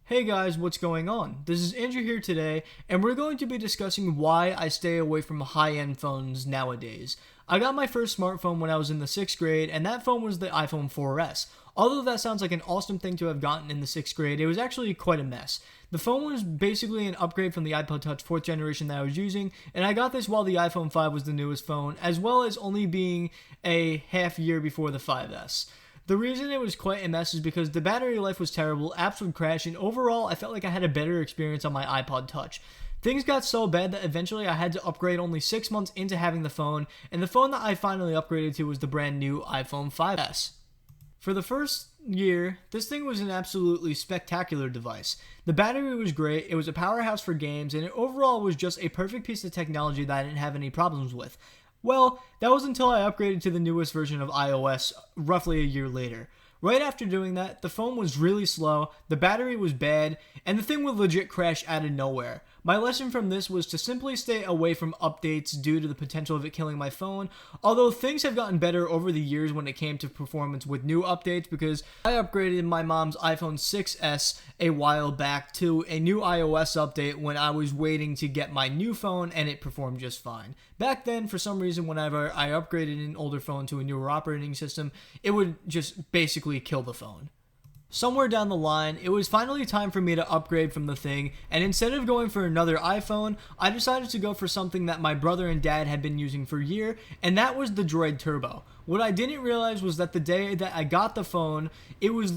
Hey guys, what's going on? This is Andrew here today, and we're going to be discussing why I stay away from high-end phones nowadays. I got my first smartphone when I was in the 6th grade, and that phone was the iPhone 4S. Although that sounds like an awesome thing to have gotten in the 6th grade, it was actually quite a mess. The phone was basically an upgrade from the iPod Touch 4th generation that I was using, and I got this while the iPhone 5 was the newest phone, as well as only being a half year before the 5S. The reason it was quite a mess is because the battery life was terrible, apps would crash, and overall I felt like I had a better experience on my iPod Touch. Things got so bad that eventually I had to upgrade only 6 months into having the phone, and the phone that I finally upgraded to was the brand new iPhone 5S. For the first year, this thing was an absolutely spectacular device. The battery was great, it was a powerhouse for games, and it overall was just a perfect piece of technology that I didn't have any problems with. Well, that was until I upgraded to the newest version of iOS roughly a year later. Right after doing that, the phone was really slow, the battery was bad, and the thing would legit crash out of nowhere. My lesson from this was to simply stay away from updates due to the potential of it killing my phone, although things have gotten better over the years when it came to performance with new updates because I upgraded my mom's iPhone 6S a while back to a new iOS update when I was waiting to get my new phone and it performed just fine. Back then, for some reason, whenever I upgraded an older phone to a newer operating system, it would just basically kill the phone. Somewhere down the line, it was finally time for me to upgrade from the thing, and instead of going for another iPhone, I decided to go for something that my brother and dad had been using for a year, and that was the Droid Turbo. What I didn't realize was that the day that I got the phone, it was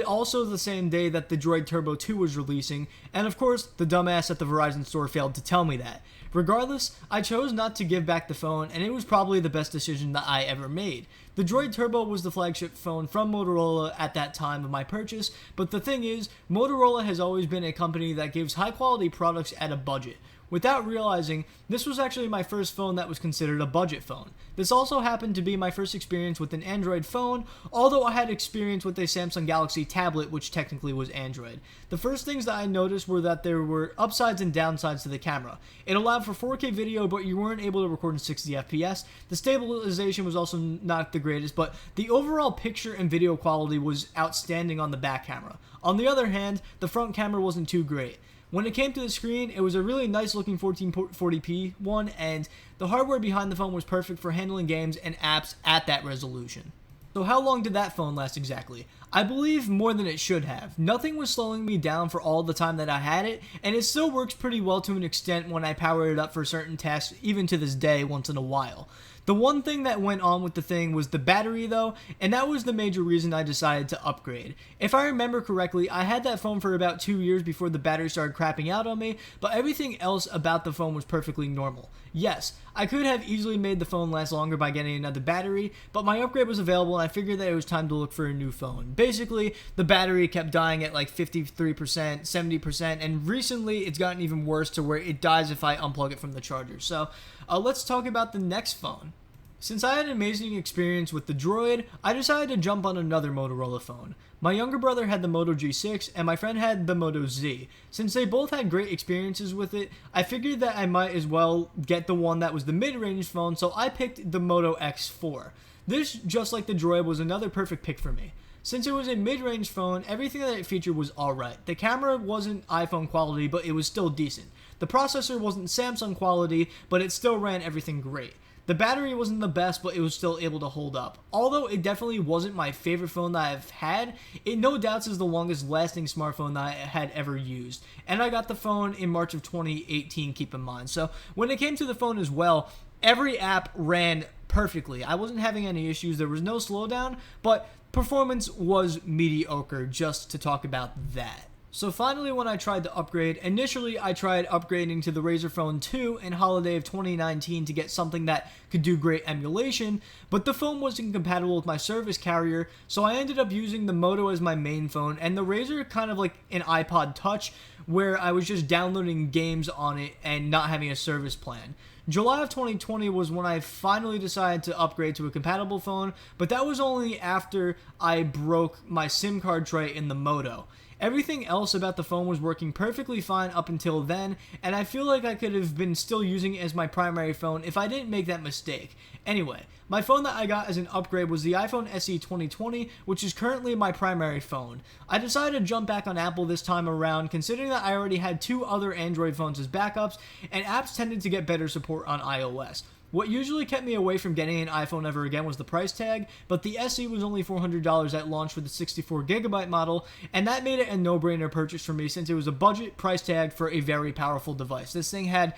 also the same day that the Droid Turbo 2 was releasing, and of course, the dumbass at the Verizon store failed to tell me that. Regardless, I chose not to give back the phone, and it was probably the best decision that I ever made. The Droid Turbo was the flagship phone from Motorola at that time of my purchase, but the thing is, Motorola has always been a company that gives high quality products at a budget. Without realizing, this was actually my first phone that was considered a budget phone. This also happened to be my first experience with an Android phone, although I had experience with a Samsung Galaxy tablet, which technically was Android. The first things that I noticed were that there were upsides and downsides to the camera. It allowed for 4K video, but you weren't able to record in 60 FPS. The stabilization was also not the greatest, but the overall picture and video quality was outstanding on the back camera. On the other hand, the front camera wasn't too great. When it came to the screen, it was a really nice looking 1440p one, and the hardware behind the phone was perfect for handling games and apps at that resolution. So how long did that phone last exactly? I believe more than it should have. Nothing was slowing me down for all the time that I had it, and it still works pretty well to an extent when I power it up for certain tasks, even to this day once in a while. The one thing that went on with the thing was the battery though, and that was the major reason I decided to upgrade. If I remember correctly, I had that phone for about 2 years before the battery started crapping out on me, but everything else about the phone was perfectly normal. Yes, I could have easily made the phone last longer by getting another battery, but my upgrade was available and I figured that it was time to look for a new phone. Basically, the battery kept dying at like 53%, 70%, and recently it's gotten even worse to where it dies if I unplug it from the charger. So let's talk about the next phone. Since I had an amazing experience with the Droid, I decided to jump on another Motorola phone. My younger brother had the Moto G6 and my friend had the Moto Z. Since they both had great experiences with it, I figured that I might as well get the one that was the mid-range phone, so I picked the Moto X4. This, just like the Droid, was another perfect pick for me. Since it was a mid-range phone, everything that it featured was alright. The camera wasn't iPhone quality, but it was still decent. The processor wasn't Samsung quality, but it still ran everything great. The battery wasn't the best, but it was still able to hold up. Although it definitely wasn't my favorite phone that I've had, it no doubts is the longest lasting smartphone that I had ever used. And I got the phone in March of 2018, keep in mind. So when it came to the phone as well, every app ran perfectly. I wasn't having any issues, there was no slowdown, but performance was mediocre, just to talk about that. So finally, when I tried to upgrade, initially I tried upgrading to the Razer Phone 2 in holiday of 2019 to get something that could do great emulation, but the phone wasn't compatible with my service carrier, so I ended up using the Moto as my main phone, and the Razer kind of like an iPod Touch, where I was just downloading games on it and not having a service plan. July of 2020 was when I finally decided to upgrade to a compatible phone, but that was only after I broke my SIM card tray in the Moto. Everything else about the phone was working perfectly fine up until then, and I feel like I could have been still using it as my primary phone if I didn't make that mistake. Anyway, my phone that I got as an upgrade was the iPhone SE 2020, which is currently my primary phone. I decided to jump back on Apple this time around, considering that I already had 2 other Android phones as backups, and apps tended to get better support on iOS. What usually kept me away from getting an iPhone ever again was the price tag, but the SE was only $400 at launch for the 64GB model, and that made it a no-brainer purchase for me since it was a budget price tag for a very powerful device. This thing had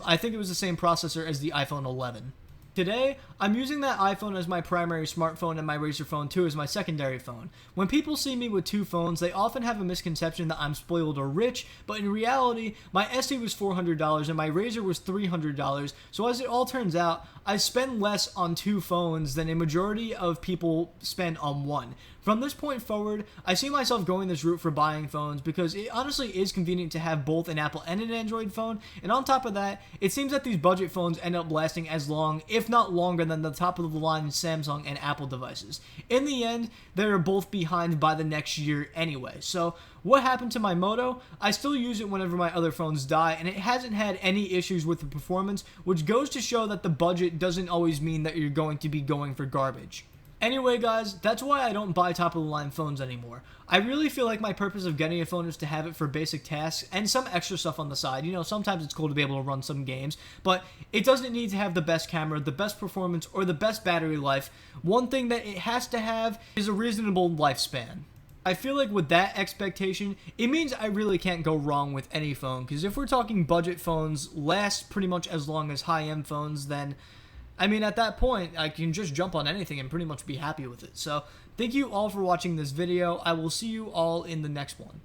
I think it was the same processor as the iPhone 11. Today, I'm using that iPhone as my primary smartphone and my Razer phone 2 as my secondary phone. When people see me with 2 phones, they often have a misconception that I'm spoiled or rich, but in reality, my SE was $400 and my Razer was $300, so as it all turns out, I spend less on 2 phones than a majority of people spend on 1. From this point forward, I see myself going this route for buying phones because it honestly is convenient to have both an Apple and an Android phone, and on top of that, it seems that these budget phones end up lasting as long, if not longer, than the top of the line Samsung and Apple devices. In the end, they're both behind by the next year anyway. So what happened to my Moto? I still use it whenever my other phones die, and it hasn't had any issues with the performance, which goes to show that the budget doesn't always mean that you're going to be going for garbage. Anyway guys, that's why I don't buy top-of-the-line phones anymore. I really feel like my purpose of getting a phone is to have it for basic tasks and some extra stuff on the side. You know, sometimes it's cool to be able to run some games, but it doesn't need to have the best camera, the best performance, or the best battery life. One thing that it has to have is a reasonable lifespan. I feel like with that expectation, it means I really can't go wrong with any phone, because if we're talking budget phones last pretty much as long as high-end phones, then I mean, at that point, I can just jump on anything and pretty much be happy with it. So, thank you all for watching this video. I will see you all in the next one.